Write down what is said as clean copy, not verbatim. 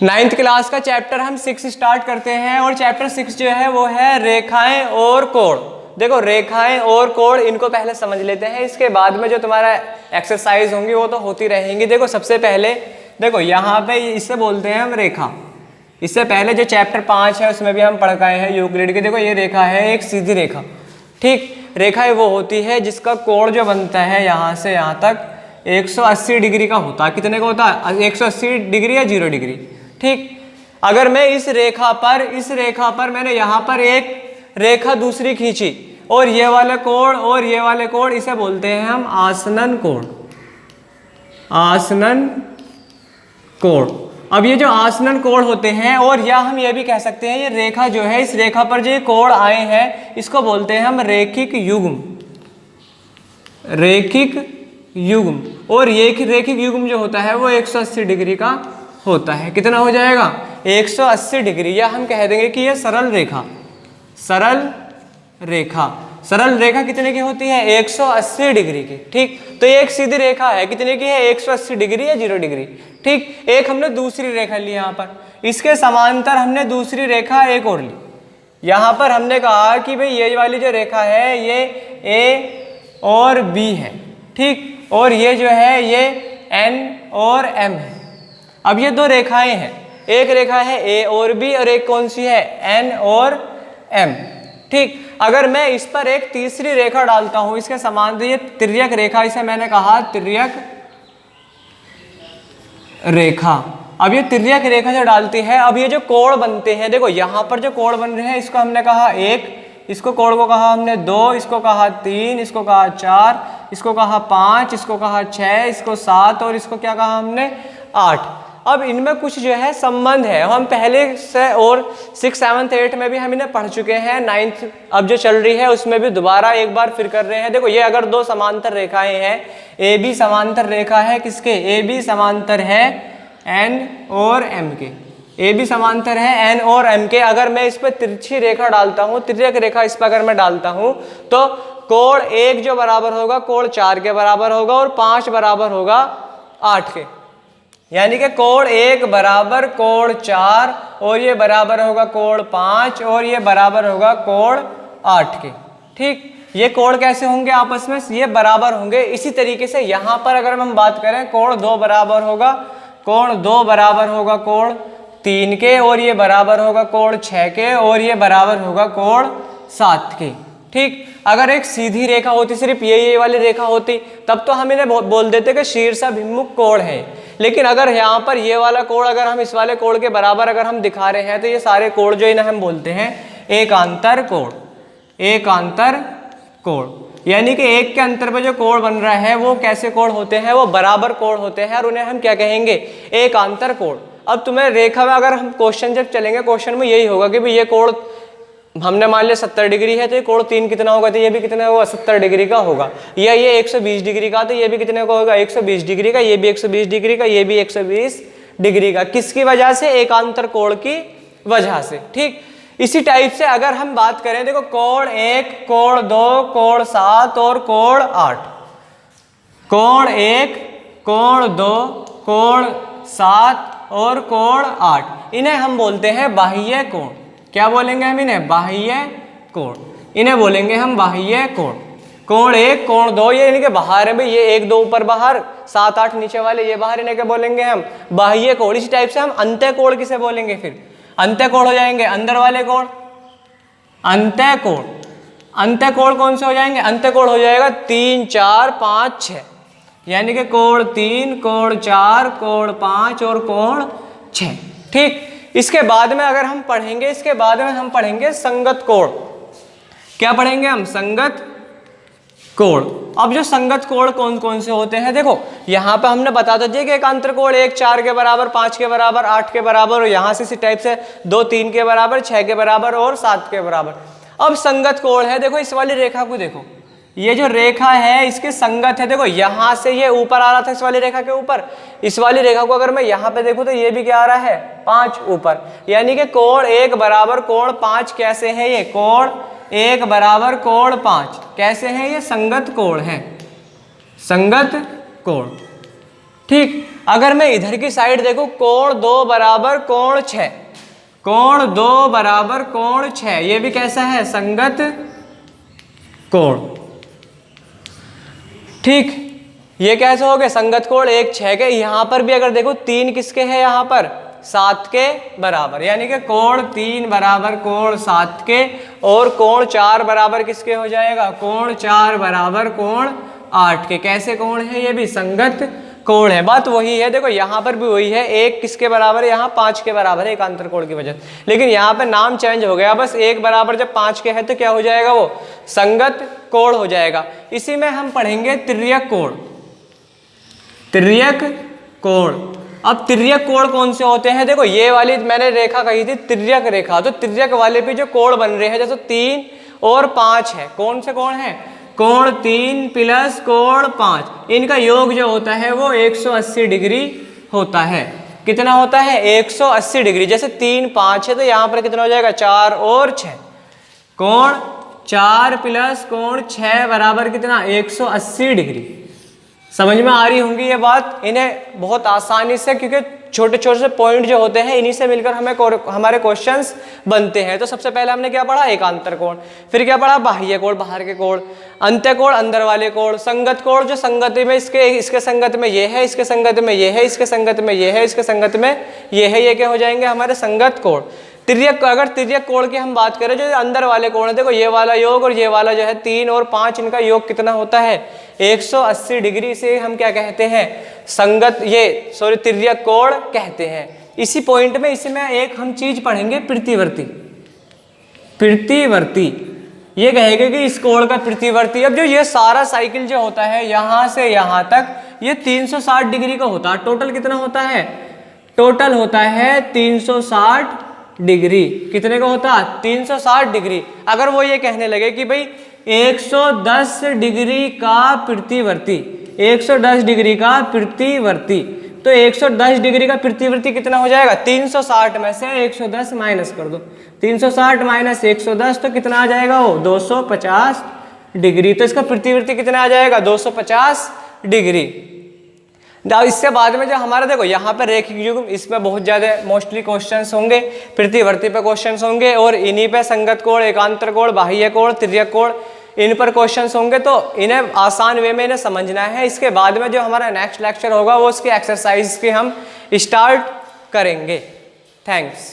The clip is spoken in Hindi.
नाइन्थ क्लास का चैप्टर हम 6 स्टार्ट करते हैं और चैप्टर 6 जो है वो है रेखाएं और कोण। देखो रेखाएं और कोण इनको पहले समझ लेते हैं, इसके बाद में जो तुम्हारा एक्सरसाइज होंगी वो तो होती रहेंगी। देखो सबसे पहले देखो यहाँ पे इसे बोलते हैं हम रेखा। इससे पहले जो चैप्टर 5 है उसमें भी हम पढ़ गए हैं यूक्लिड की। देखो ये रेखा है एक सीधी रेखा, ठीक। रेखा वो होती है जिसका कोण जो बनता है यहाँ से यहाँ तक 180 डिग्री का होता है। कितने का होता है? 180 डिग्री या 0 डिग्री, ठीक। अगर मैं इस रेखा पर मैंने यहाँ पर एक रेखा दूसरी खींची और ये वाले कोण इसे बोलते हैं हम आसनन कोण। आसनन कोण। अब ये जो आसनन कोण होते हैं, और या हम ये भी कह सकते हैं ये रेखा जो है, इस रेखा पर जो कोण आए हैं इसको बोलते हैं हम रेखिक युग्म। रेखिक युग्म। और ये रेखिक युग्म जो होता है वो 180 डिग्री का होता है। कितना हो जाएगा? 180 डिग्री। या हम कह देंगे कि ये सरल रेखा। सरल रेखा। सरल रेखा कितने की होती है? 180 डिग्री की, ठीक। तो ये एक सीधी रेखा है, कितने की है? 180 डिग्री या 0 डिग्री, ठीक। एक हमने दूसरी रेखा ली यहाँ पर, इसके समांतर हमने दूसरी रेखा एक और ली। यहाँ पर हमने कहा कि भाई ये वाली जो रेखा है ये ए और बी है, ठीक। और ये जो है ये एन और एम है। अब ये दो रेखाएं हैं, एक रेखा है ए और बी और एक कौन सी है? एन और एम, ठीक। अगर मैं इस पर एक तीसरी रेखा डालता हूं इसके समांतर, ये तिर्यक रेखा, इसे मैंने कहा तिर्यक रेखा। अब ये तिर्यक रेखा जो डालती है, अब ये जो कोण बनते हैं, देखो यहाँ पर जो कोण बन रहे हैं इसको हमने कहा 1, इसको कोण को कहा हमने 2, इसको कहा 3, इसको कहा 4, इसको कहा 5, इसको कहा 6, इसको 7 और इसको क्या कहा हमने? 8। अब इनमें कुछ जो है संबंध है, हम पहले से और 6, 7, 8 में भी हम इन्हें पढ़ चुके हैं। 9th अब जो चल रही है उसमें भी दोबारा एक बार फिर कर रहे हैं। देखो ये अगर दो समांतर रेखाएं हैं, ए बी समांतर रेखा है किसके? ए बी समांतर है एन और एम के। ए बी समांतर है एन और एम के। अगर मैं इस पर तिरछी रेखा डालता हूँ, तिर्यक रेखा इस पर अगर मैं डालता हूँ तो कोण 1 जो बराबर होगा कोण 4 के बराबर होगा और 5 बराबर होगा 8 के। यानी कि कोण 1 बराबर कोण 4 और ये बराबर होगा कोण 5 और ये बराबर होगा कोण 8 के, ठीक। ये कोण कैसे होंगे आपस में? ये बराबर होंगे। इसी तरीके से यहाँ पर अगर हम बात करें, कोण 2 बराबर होगा कोण 2 बराबर होगा कोण 3 के और ये बराबर होगा कोण 6 के और ये बराबर होगा कोण 7 के, ठीक। अगर एक सीधी रेखा होती, सिर्फ ये वाली रेखा होती, तब तो हम इन्हें बोल देते कि शीर्षाभिमुख कोण है। लेकिन अगर यहाँ पर ये वाला कोण अगर हम इस वाले कोण के बराबर अगर हम दिखा रहे हैं तो ये सारे कोण जो इन्हें हम बोलते हैं एकांतर कोण। एकांतर कोण यानी कि एक के अंतर पर जो कोण बन रहा है वो कैसे कोण होते हैं? वो बराबर कोण होते हैं और उन्हें हम क्या कहेंगे? एकांतर कोण। अब तुम्हें रेखा में अगर हम क्वेश्चन जब चलेंगे, क्वेश्चन में यही होगा कि भाई ये कोण हमने मान लिया 70 डिग्री है तो ये कोण 3 कितना होगा? तो ये भी कितना होगा? 70 डिग्री का होगा। या ये 120 डिग्री का तो ये भी कितने का होगा? 120 डिग्री का। ये भी 120 डिग्री का, ये भी 120 डिग्री का। किसकी वजह से? एकांतर कोण की वजह से, ठीक। इसी टाइप से अगर हम बात करें, देखो कोण 1, कोण 2, कोण 7 और कोण 8। कोण 1, कोण 2, कोण 7 और कोण 8, इन्हें हम बोलते हैं बाह्य कोण। क्या बोलेंगे हम इन्हें? बाह्य कोण। इन्हें बोलेंगे हम बाह्य कोण। कोण 1, कोण 2 ये इनके बाहर है भाई, ये 1, 2 ऊपर बाहर, 7, 8 नीचे वाले ये बाहर, इन्हें क्या बोलेंगे हम? बाह्य कोण। इसी टाइप से हम अंतः कोण किसे बोलेंगे? फिर अंतः कोण हो जाएंगे अंदर वाले कोण, अंतः कोण। अंतः कोण कौन से हो जाएंगे? अंतः कोण हो जाएगा 3, 4, 5, 6। यानी कि कोण 3, कोण 4, कोण 5 और कोण 6, ठीक। इसके बाद में अगर हम पढ़ेंगे, इसके बाद में हम पढ़ेंगे संगत कोण। क्या पढ़ेंगे हम? संगत कोण। अब जो संगत कोण कौन कौन से होते हैं, देखो यहाँ पे हमने बता दिया कि एकांतर कोण 1 4 के बराबर, 5 के बराबर, 8 के बराबर और यहाँ से इसी टाइप से 2 3 के बराबर, 6 के बराबर और 7 के बराबर। अब संगत कोण है, देखो इस वाली रेखा को देखो, ये जो रेखा है इसके संगत है। देखो यहाँ से ये ऊपर आ रहा था इस वाली रेखा के ऊपर, इस वाली रेखा को अगर मैं यहाँ पे देखूँ तो ये भी क्या आ रहा है? 5 ऊपर। यानी कि कोण 1 बराबर कोण 5 कैसे है? ये कोण 1 बराबर कोण 5 कैसे है? ये संगत कोण है, संगत कोण। ठीक, अगर मैं इधर की साइड देखूं, कोण 2 बराबर कोण 6, कोण 2 बराबर कोण 6, ये भी कैसा है? संगत कोण। ठीक, ये कैसे हो गए? संगत कोण 1 6 के। यहां पर भी अगर देखो 3 किसके हैं? यहां पर 7 के बराबर, यानी कि कोण 3 बराबर कोण 7 के, और कोण 4 बराबर किसके हो जाएगा? कोण 4 बराबर कोण 8 के। कैसे कोण है? ये भी संगत कोण है। बात वही है, देखो यहाँ पर भी वही है, 1 किसके बराबर है? यहाँ 5 के बराबर है, एकांतर कोण की वजह से। लेकिन यहाँ पे नाम चेंज हो गया, बस 1 बराबर जब 5 के है तो क्या हो जाएगा? वो संगत कोण हो जाएगा। इसी में हम पढ़ेंगे तिर्यक कोण। तिर्यक कोण, अब तिर्यक कोण कौन से होते हैं? देखो ये वाली मैंने रेखा कही थी तिर्यक रेखा, तो तिर्यक वाले पे जो कोण बन रहे हैं, जैसे 3 और 5 है, कौन से कोण है? कोण 3 प्लस कोण 5, इनका योग जो होता है वो 180 डिग्री होता है। कितना होता है? 180 डिग्री। जैसे 3 5 है तो यहाँ पर कितना हो जाएगा? 4 और 6, कोण 4 प्लस कोण 6 बराबर कितना? 180 डिग्री। समझ में आ रही होंगी ये बात? इन्हें बहुत आसानी से, क्योंकि छोटे छोटे से पॉइंट जो होते हैं इन्हीं से मिलकर हमारे क्वेश्चंस बनते हैं। तो सबसे पहले हमने क्या पढ़ा? एकांतर कोण। फिर क्या पढ़ा? बाह्य कोण, बाहर के कोण। अंत्य कोण, अंदर वाले कोण। संगत कोण, जो संगति में इसके संगत में ये है, इसके संगत में ये है, इसके संगत में ये है, इसके संगत में ये है, ये क्या हो जाएंगे? हमारे संगत कोण। तिर्यक, अगर तिर्यक कोण की हम बात करें, जो अंदर वाले कोण है, देखो ये वाला योग और ये वाला जो है 3 और 5, इनका योग कितना होता है? 180 डिग्री से हम क्या कहते हैं? संगत, ये सॉरी तिर्यक कोण कहते हैं। इसी पॉइंट में, इसी में एक हम चीज पढ़ेंगे, प्रतिवर्ती। प्रतिवर्ती, ये कहेगा कि इस कोण का प्रतिवर्ती, अब जो ये सारा साइकिल जो होता है यहां से यहां तक, ये 360 डिग्री का होता है। टोटल कितना होता है? टोटल होता है 360 डिग्री। कितने का होता है? 360 डिग्री। अगर वो ये कहने लगे कि भाई 110 डिग्री का प्रतिवर्ती, 110 डिग्री का प्रतिवर्ती, तो 110 डिग्री का प्रतिवर्ती कितना हो जाएगा? 360 में से 110 माइनस कर दो, 360 माइनस 110 तो कितना आ जाएगा? वो 250 डिग्री। तो इसका प्रतिवर्ती कितना आ जाएगा? 250 डिग्री। इससे बाद में जो हमारा देखो यहाँ पे रेखिक युग्म, इसमें बहुत ज़्यादा मोस्टली क्वेश्चंस होंगे, प्रतिवर्ती पे क्वेश्चंस होंगे, और इन्हीं पे संगत कोण, एकांतर कोण, बाह्य कोण, तिर्यक कोण, इन पर क्वेश्चंस होंगे। तो इन्हें आसान वे में इन्हें समझना है। इसके बाद में जो हमारा नेक्स्ट लेक्चर होगा वो उसकी एक्सरसाइज की हम स्टार्ट करेंगे। थैंक्स।